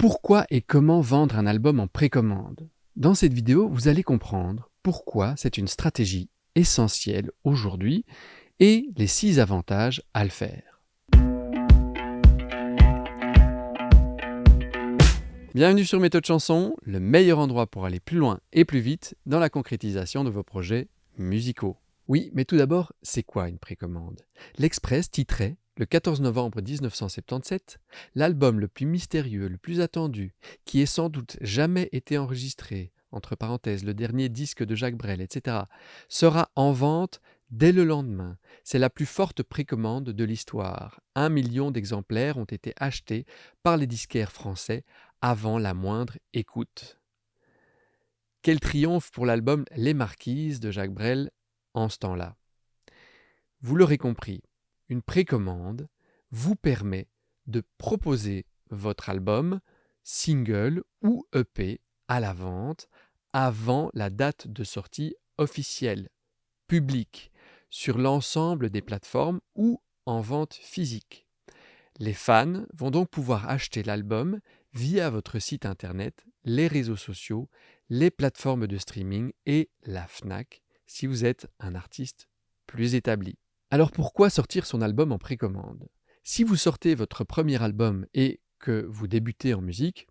Pourquoi et comment vendre un album en précommande? Dans cette vidéo, vous allez comprendre pourquoi c'est une stratégie essentielle aujourd'hui et les 6 avantages à le faire. Bienvenue sur Méthode Chanson, le meilleur endroit pour aller plus loin et plus vite dans la concrétisation de vos projets musicaux. Oui, mais tout d'abord, c'est quoi une précommande? L'Express titrait, le 14 novembre 1977, l'album le plus mystérieux, le plus attendu, qui ait sans doute jamais été enregistré, entre parenthèses, le dernier disque de Jacques Brel, etc., sera en vente dès le lendemain. C'est la plus forte précommande de l'histoire. 1 million d'exemplaires ont été achetés par les disquaires français avant la moindre écoute. Quel triomphe pour l'album Les Marquises de Jacques Brel en ce temps-là. Vous l'aurez compris, une précommande vous permet de proposer votre album, single ou EP à la vente avant la date de sortie officielle, publique, sur l'ensemble des plateformes ou en vente physique. Les fans vont donc pouvoir acheter l'album via votre site internet, les réseaux sociaux, les plateformes de streaming et la Fnac si vous êtes un artiste plus établi. Alors pourquoi sortir son album en précommande? Si vous sortez votre premier album et que vous débutez en musique,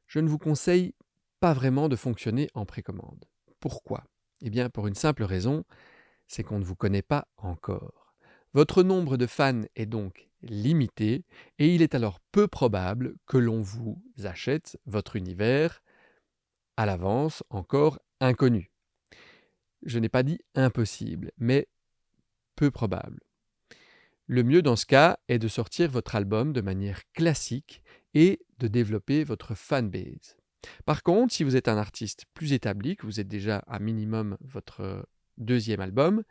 je ne vous conseille pas vraiment de fonctionner en précommande. Pourquoi? Eh bien pour une simple raison, c'est qu'on ne vous connaît pas encore. Votre nombre de fans est donc limité et il est alors peu probable que l'on vous achète votre univers à l'avance encore inconnu. Je n'ai pas dit impossible, mais peu probable. Le mieux dans ce cas est de sortir votre album de manière classique et de développer votre fanbase. Par contre, si vous êtes un artiste plus établi, que vous êtes déjà à minimum votre deuxième album,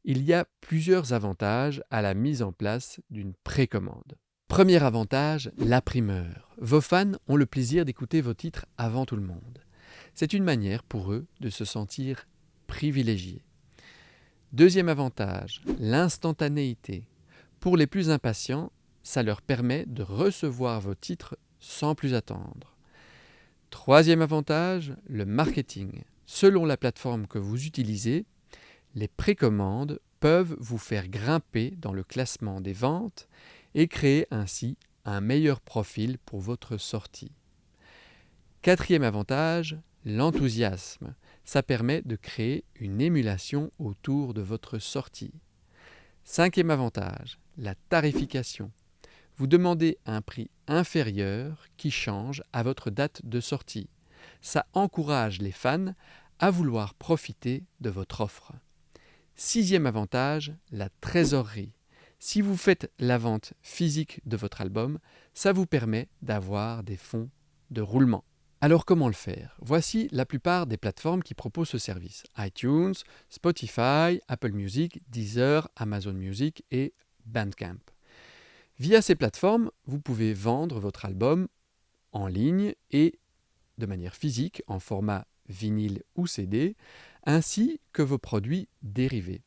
il y a plusieurs avantages à la mise en place d'une précommande. Premier avantage, la primeur. Vos fans ont le plaisir d'écouter vos titres avant tout le monde. C'est une manière pour eux de se sentir privilégiés. Deuxième avantage, l'instantanéité. Pour les plus impatients, ça leur permet de recevoir vos titres sans plus attendre. Troisième avantage, le marketing. Selon la plateforme que vous utilisez, les précommandes peuvent vous faire grimper dans le classement des ventes et créer ainsi un meilleur profil pour votre sortie. Quatrième avantage, l'enthousiasme. Ça permet de créer une émulation autour de votre sortie. Cinquième avantage, la tarification. Vous demandez un prix inférieur qui change à votre date de sortie. Ça encourage les fans à vouloir profiter de votre offre. Sixième avantage, la trésorerie. Si vous faites la vente physique de votre album, ça vous permet d'avoir des fonds de roulement. Alors comment le faire? Voici la plupart des plateformes qui proposent ce service. iTunes, Spotify, Apple Music, Deezer, Amazon Music et Bandcamp. Via ces plateformes, vous pouvez vendre votre album en ligne et de manière physique en format vinyle ou CD, ainsi que vos produits dérivés.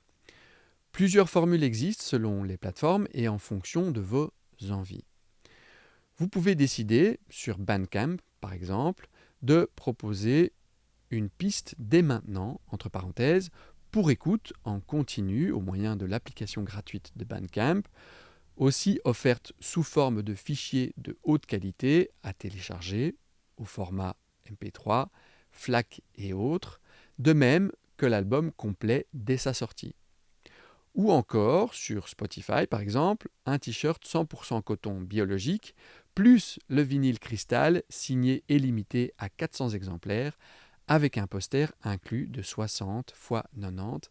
Plusieurs formules existent selon les plateformes et en fonction de vos envies. Vous pouvez décider, sur Bandcamp par exemple, de proposer une piste dès maintenant, entre parenthèses, pour écoute en continu au moyen de l'application gratuite de Bandcamp, aussi offerte sous forme de fichiers de haute qualité à télécharger au format MP3, FLAC et autres, de même que l'album complet dès sa sortie. Ou encore, sur Spotify par exemple, un t-shirt 100% coton biologique, plus le vinyle cristal signé et limité à 400 exemplaires, avec un poster inclus de 60 x 90,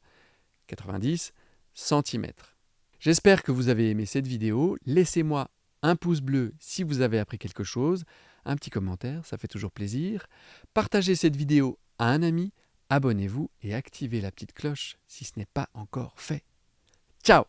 90 cm. J'espère que vous avez aimé cette vidéo. Laissez-moi un pouce bleu si vous avez appris quelque chose, un petit commentaire, ça fait toujours plaisir. Partagez cette vidéo à un ami, abonnez-vous et activez la petite cloche si ce n'est pas encore fait. Ciao!